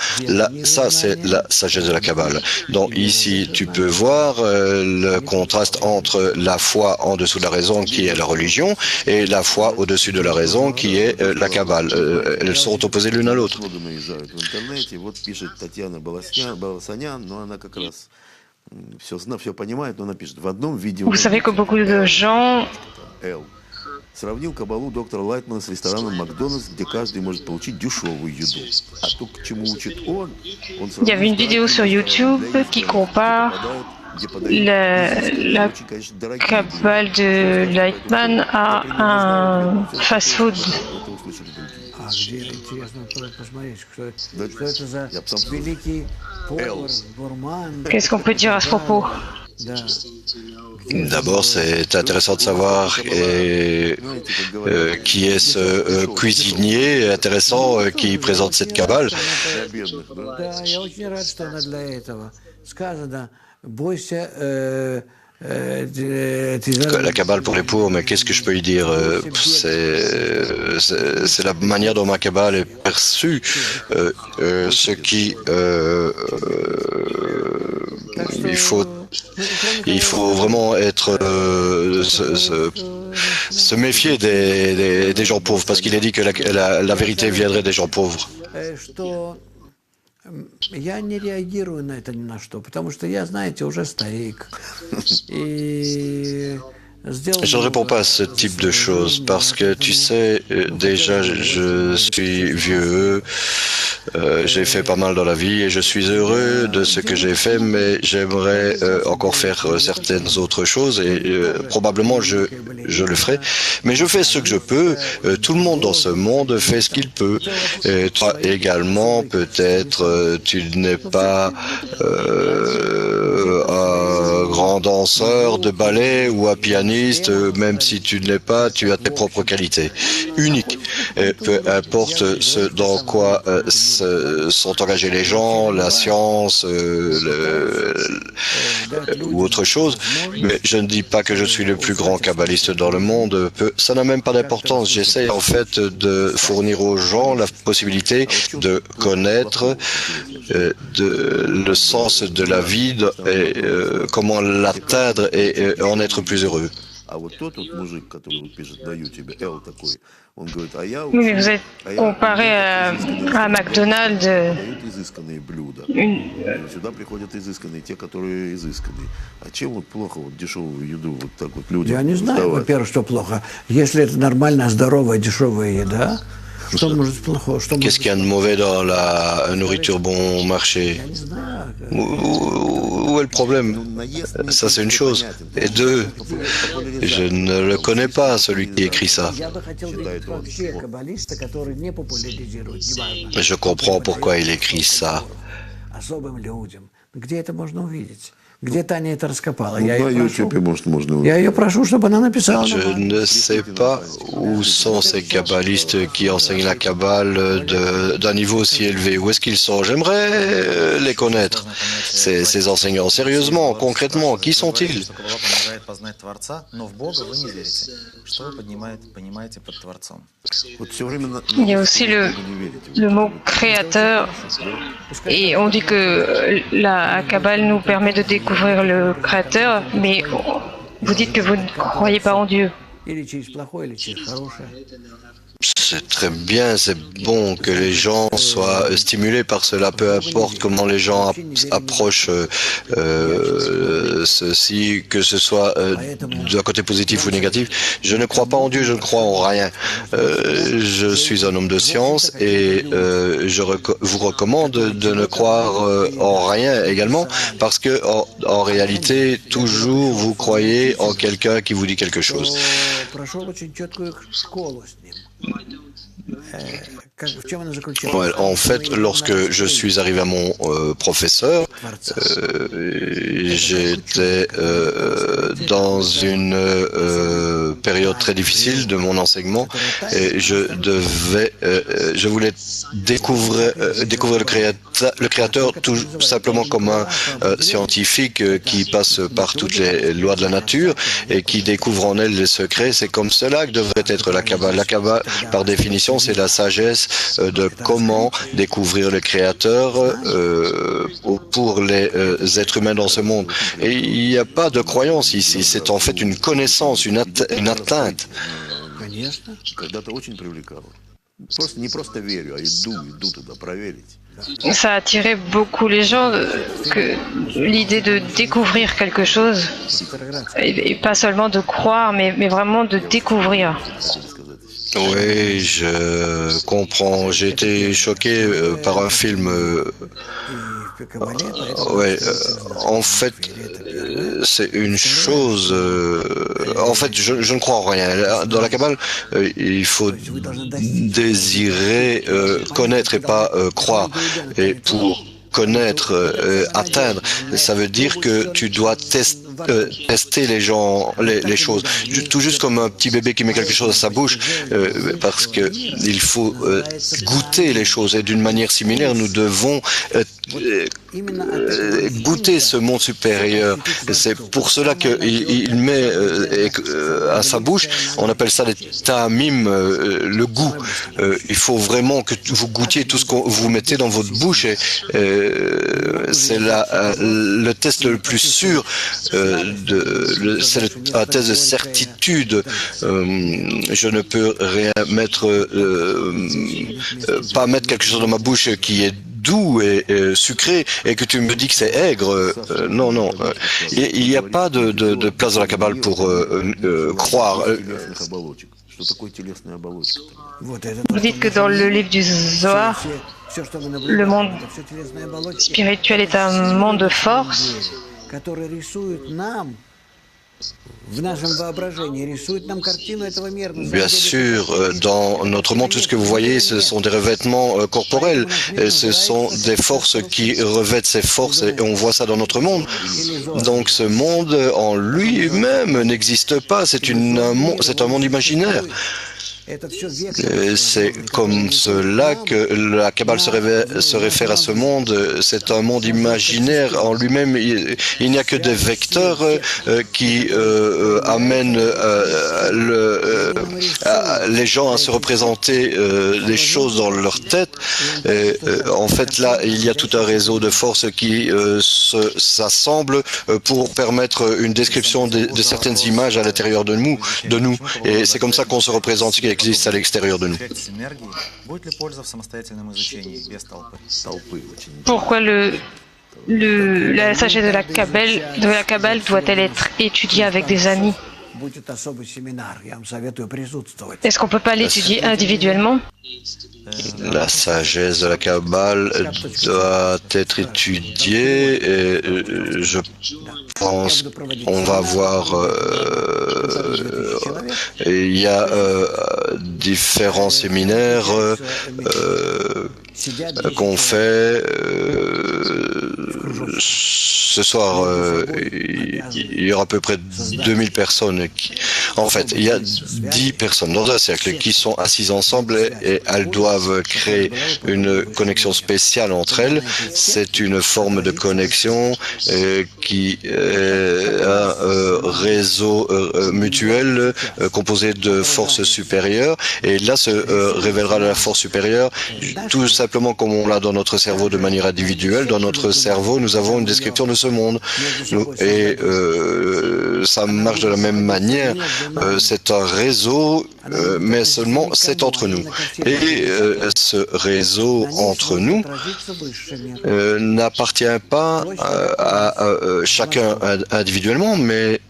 ça c'est la sagesse de la Kabbale. Donc ici, tu peux voir le contraste entre la foi en dessous de la raison qui est la religion et la foi au-dessus de la raison qui est la Kabbale. Elles sont opposées l'une à l'autre. Vous savez que beaucoup de gens Сравнил кабалу доктора Лайтмана с рестораном Макдональдс, где каждый может получить дешевую еду. А то, к чему учит он il y avait une vidéo sur YouTube qui compare la Kabbale de Lightman à un fast-food. Qu'est-ce qu'on peut dire à ce propos? D'abord, c'est intéressant de savoir qui est ce cuisinier intéressant qui présente cette Kabbale. La Kabbale pour les pauvres, mais qu'est-ce que je peux y dire? C'est la manière dont ma Kabbale est perçue, ce qui il faut vraiment être se méfier des gens pauvres, parce qu'il est dit que la vérité viendrait des gens pauvres. Я не реагирую на это ни на что, потому что я, знаете, уже старик. И Je ne réponds pas à ce type de choses parce que, tu sais, déjà, je suis vieux, j'ai fait pas mal dans la vie et je suis heureux de ce que j'ai fait, mais j'aimerais encore faire certaines autres choses et probablement je le ferai. Mais je fais ce que je peux. Tout le monde dans ce monde fait ce qu'il peut. Et toi également, peut-être, tu n'es pas un grand danseur de ballet ou un pianiste, même si tu ne l'es pas, tu as tes propres qualités uniques. Et peu importe ce dans quoi sont engagés les gens, la science ou autre chose, mais je ne dis pas que je suis le plus grand kabbaliste dans le monde. Ça n'a même pas d'importance. J'essaie en fait de fournir aux gens la possibilité de connaître le sens de la vie et comment l'atteindre et en être plus heureux. Oui, mais vous êtes comparé à McDonald's. Я не знаю, во-первых, что плохо. Если это нормальная, здоровая, дешевая еда, что может быть плохого? Qu'est-ce qu'il y a de mauvais dans la nourriture bon marché? Où est le problème? Ça, c'est une chose. Et deux, je ne le connais pas, celui qui écrit ça. Je comprends pourquoi il écrit ça. Где-то они это раскопала. На YouTube, может, можно. Я ее прошу, чтобы она написала. Je ne sais pas où sont ces kabbalistes qui enseignent la kabbale d'un niveau aussi élevé. Où est-ce qu'ils sont? J'aimerais les connaître. Ces enseignants, sérieusement, concrètement, qui sont-ils? Il y a aussi le mot créateur. Et on dit que la Kabbale nous permet de découvrir le Créateur, mais vous dites que vous ne croyez pas en Dieu. C'est très bien, c'est bon que les gens soient stimulés par cela, peu importe comment les gens approchent ceci, que ce soit d'un côté positif ou négatif. Je ne crois pas en Dieu, je ne crois en rien. Je suis un homme de science et je vous recommande de ne croire en rien également, parce que en réalité, toujours vous croyez en quelqu'un qui vous dit quelque chose. Ouais, en fait, lorsque je suis arrivé à mon professeur, j'étais dans une période très difficile de mon enseignement et je voulais découvrir le créateur tout simplement comme un scientifique qui passe par toutes les lois de la nature et qui découvre en elle les secrets. C'est comme cela que devrait être la Kabbale. La Kabbale, par définition, c'est la sagesse de comment découvrir le Créateur pour les êtres humains dans ce monde. Et il n'y a pas de croyance ici, c'est en fait une connaissance, une atteinte. Ça a attiré beaucoup les gens, que l'idée de découvrir quelque chose, et pas seulement de croire, mais vraiment de découvrir. Oui, je comprends. J'ai été choqué par un film. Ouais, en fait, c'est une chose. En fait, je ne crois en rien. Dans la Kabbale, il faut désirer connaître et pas croire. Et pour connaître, atteindre, ça veut dire que tu dois tester les choses, tout juste comme un petit bébé qui met quelque chose à sa bouche, parce que il faut goûter les choses, et d'une manière similaire, nous devons goûter ce monde supérieur. C'est pour cela qu'il met à sa bouche, on appelle ça les ta'amim, le goût. Il faut vraiment que vous goûtiez tout ce que vous mettez dans votre bouche, et c'est le test le plus sûr, c'est un test de certitude. Je ne peux rien mettre, pas mettre quelque chose dans ma bouche qui est doux et sucré et que tu me dis que c'est aigre, non, non. Il n'y a pas de place dans la Kabbale pour croire. Vous dites que dans le livre du Zohar, le monde spirituel est un monde de force. Bien sûr, dans notre monde, tout ce que vous voyez, ce sont des revêtements corporels. Et ce sont des forces qui revêtent ces forces et on voit ça dans notre monde. Donc ce monde en lui-même n'existe pas, c'est un monde imaginaire. C'est comme cela que la Kabbale se réfère à ce monde. C'est un monde imaginaire en lui-même. Il n'y a que des vecteurs qui amènent les gens à se représenter les choses dans leur tête. Et, en fait, là, il y a tout un réseau de forces qui s'assemblent pour permettre une description de certaines images à l'intérieur de nous. Et c'est comme ça qu'on se représente ce qui existe à l'extérieur de nous. Pourquoi la sagesse de la Kabbale doit-elle être étudiée avec des amis? Est-ce qu'on ne peut pas l'étudier individuellement? La sagesse de la Kabbale doit être étudiée et je pense qu'on va voir il y a différents séminaires qu'on fait ce soir. Il y aura à peu près 2000 personnes. En fait, il y a 10 personnes dans un cercle qui sont assises ensemble et elles doivent créer une connexion spéciale entre elles. C'est une forme de connexion qui est un réseau mutuel composé de forces supérieures. Et là se révélera la force supérieure tout simplement comme on l'a dans notre cerveau de manière individuelle. Dans notre cerveau, nous avons une description de ce monde. Et ça marche de la même manière. C'est un réseau, mais seulement c'est entre nous. Et ce réseau entre nous n'appartient pas à chacun individuellement, mais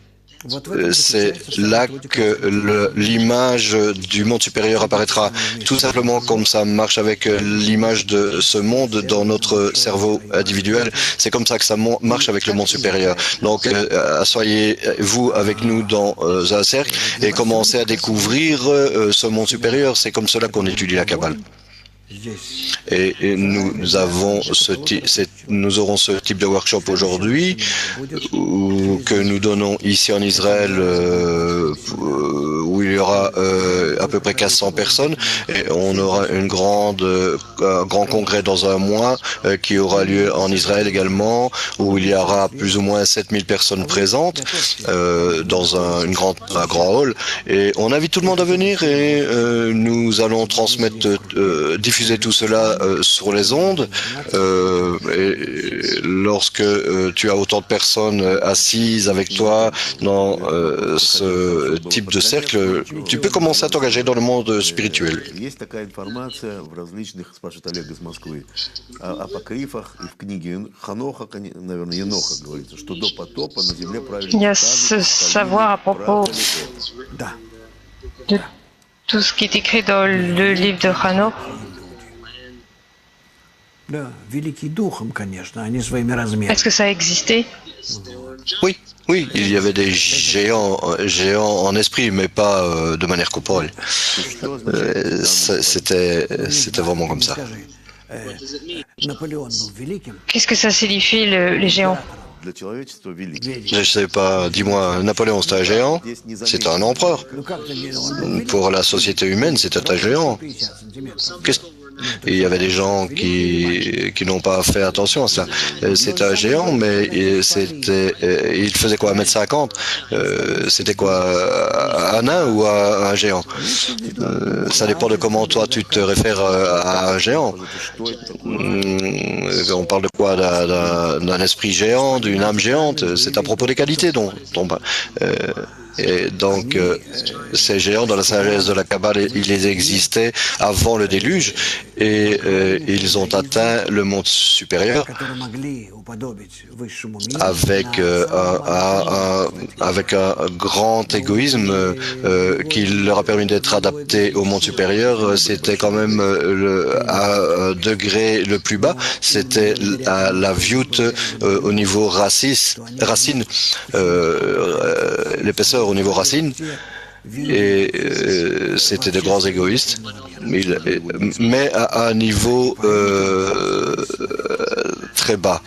c'est là que l'image du monde supérieur apparaîtra, tout simplement comme ça marche avec l'image de ce monde dans notre cerveau individuel. C'est comme ça que ça marche avec le monde supérieur. Donc, asseyez-vous avec nous dans un cercle et commencez à découvrir ce monde supérieur. C'est comme cela qu'on étudie la Kabbale. Et nous aurons ce type de workshop aujourd'hui que nous donnons ici en Israël où il y aura à peu près 400 personnes et on aura un grand congrès dans un mois qui aura lieu en Israël également où il y aura plus ou moins 7000 personnes présentes dans un grand hall et on invite tout le monde à venir et nous allons diffuser tout cela sur les ondes. Et lorsque tu as autant de personnes assises avec toi dans ce type de cercle, tu peux commencer à t'engager dans le monde spirituel. Il y a ce savoir à propos de tout ce qui est écrit dans le livre de Hanoch. Est-ce que ça a existé? Oui, il y avait des géants en esprit, mais pas de manière corporelle. C'était vraiment comme ça. Qu'est-ce que ça signifie, les géants? Je ne sais pas, dis-moi, Napoléon c'était un géant? C'est un empereur. Pour la société humaine, c'était un géant. Il y avait des gens qui n'ont pas fait attention à ça. C'était un géant, mais il faisait quoi, 1m50? C'était quoi, un nain ou un géant? Ça dépend de comment toi tu te réfères à un géant. On parle de quoi? D'un esprit géant, d'une âme géante? C'est à propos des qualités dont Et donc, ces géants dans la sagesse de la Kabbale, ils existaient avant le déluge et ils ont atteint le monde supérieur avec un grand égoïsme qui leur a permis d'être adaptés au monde supérieur. C'était quand même à un degré le plus bas, c'était la vioute au niveau racine, l'épaisseur au niveau racine, et c'était des grands égoïstes, mais à un niveau très bas.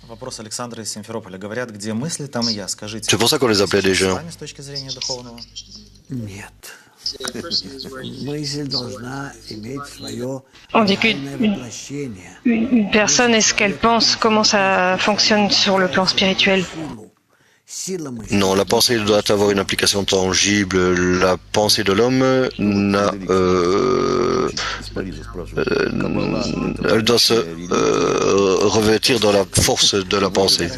Вопрос Александра из Симферополя. Говорят, где мысли, там и я. Скажите, C'est pour ça qu'on les appelait des géants. с точки зрения духовного? Нет. Мысль должна иметь свое On dit воплощение. qu'une personne, est-ce qu'elle pense, comment ça fonctionne sur le plan spirituel? Сила мысли. Non, la pensée doit avoir une application tangible. La pensée de l'homme elle doit se revêtir dans la force de la pensée.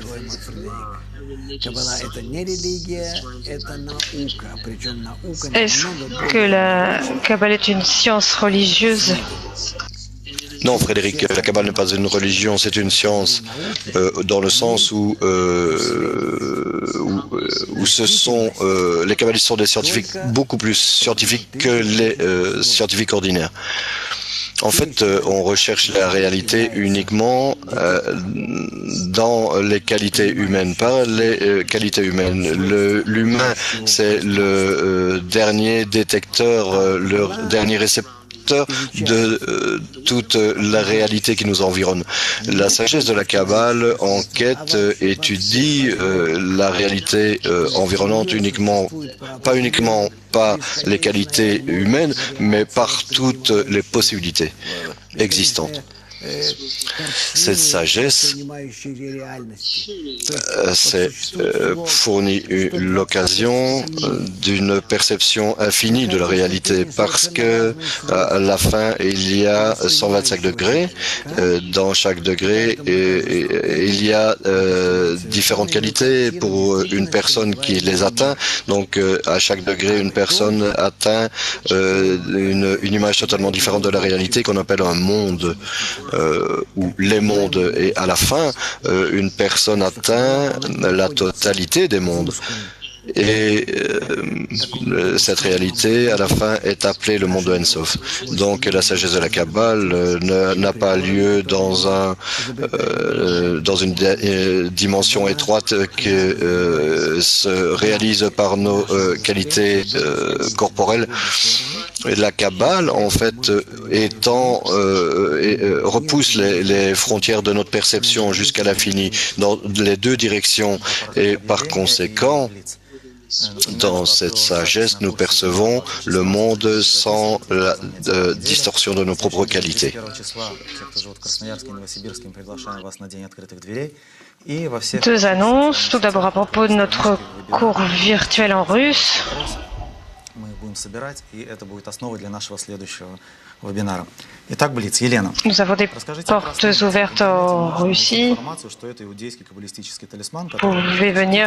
Каббала — это не религия, это наука. Причем наука Est-ce намного que la Kabbale est une science religieuse? Non, Frédéric, la Kabbale n'est pas une religion, c'est une science dans le sens où ce sont les kabbalistes sont des scientifiques beaucoup plus scientifiques que les scientifiques ordinaires. En fait, on recherche la réalité uniquement dans les qualités humaines, pas les qualités humaines. L'humain, c'est le dernier détecteur, le dernier récepteur de toute la réalité qui nous environne. La sagesse de la Kabbale enquête, étudie la réalité environnante pas uniquement par les qualités humaines, mais par toutes les possibilités existantes. Cette sagesse fournit l'occasion d'une perception infinie de la réalité, parce que à la fin il y a 125 degrés, dans chaque degré et il y a différentes qualités pour une personne qui les atteint. Donc à chaque degré une personne atteint une image totalement différente de la réalité qu'on appelle un monde. Ou les mondes, et à la fin une personne atteint la totalité des mondes. Et cette réalité, à la fin, est appelée le monde de Ensof. Donc la sagesse de la Kabbale n'a pas lieu dans une dimension étroite qui se réalise par nos qualités corporelles. La Kabbale, en fait, repousse les frontières de notre perception jusqu'à l'infini, dans les deux directions, et par conséquent, dans cette sagesse, nous percevons le monde sans la distorsion de nos propres qualités. Deux annonces. Tout d'abord à propos de notre cours virtuel en russe. Nous avons des portes ouvertes en Russie. Vous pouvez venir.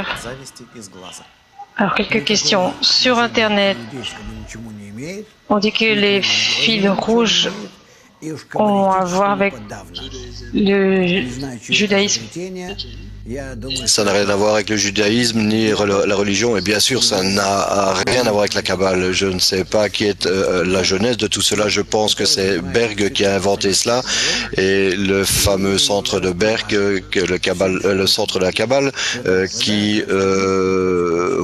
Alors, quelques questions. Sur Internet, on dit que les fils rouges ont à voir avec le judaïsme. Ça n'a rien à voir avec le judaïsme ni la religion, et bien sûr ça n'a rien à voir avec la Kabbale. Je ne sais pas qui est la jeunesse de tout cela. Je pense que c'est Berg qui a inventé cela, et le fameux centre de Berg, le centre de la Kabbale, qui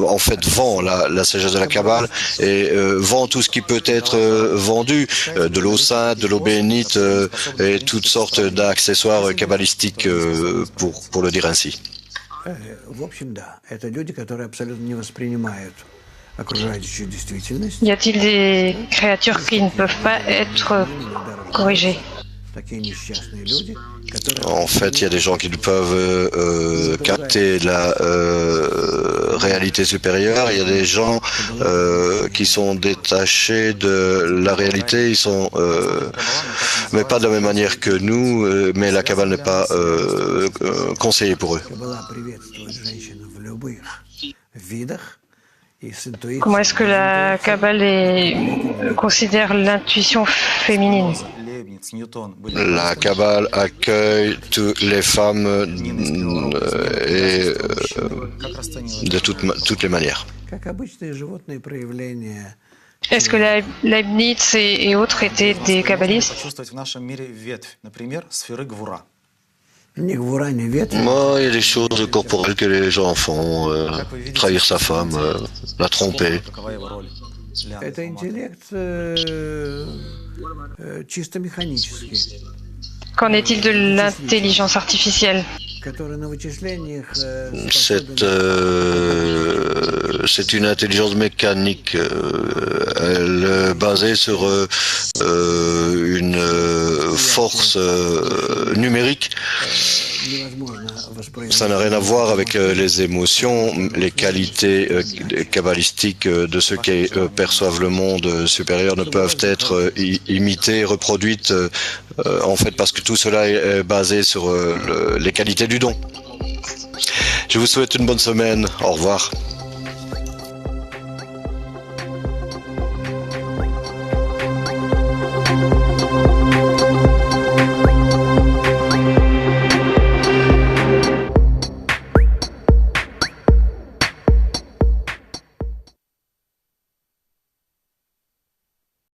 en fait vend la sagesse de la Kabbale et vend tout ce qui peut être vendu, de l'eau sainte, de l'eau bénite et toutes sortes d'accessoires kabbalistiques, pour le dire ainsi. Y a-t-il des créatures qui ne peuvent pas être corrigées? En fait, il y a des gens qui peuvent capter la réalité supérieure. Il y a des gens qui sont détachés de la réalité. Ils sont, mais pas de la même manière que nous. Mais la Kabbale n'est pas conseillée pour eux. видах и с интуицией. Comment est-ce que la Kabbale considère l'intuition féminine? Лейбниц, Ньютон были La Kabbale accueille toutes les femmes et как расценивать de toutes les manières. Как обычные животные проявления. Est-ce que Leibniz et autres étaient des kabbalistes? почувствовать в нашем мире ветвь, например, сферы Гвура. Ни гвура, ни ветви. Moi, il y a des choses corporelles que les gens font, trahir sa femme, la tromper. Какова его роль для Это интеллект чисто механический, Qu'en est-il de l'intelligence artificielle? который на вычислениях C'est une intelligence mécanique, elle est basée sur une force numérique. невозможно воспроизвести. Ça n'a rien à voir avec les émotions, les qualités kabbalistiques de ceux qui perçoivent le monde supérieur ne peuvent être imitées, reproduites, en fait parce que tout cela est basé sur les qualités du don. Je vous souhaite une bonne semaine. Au revoir.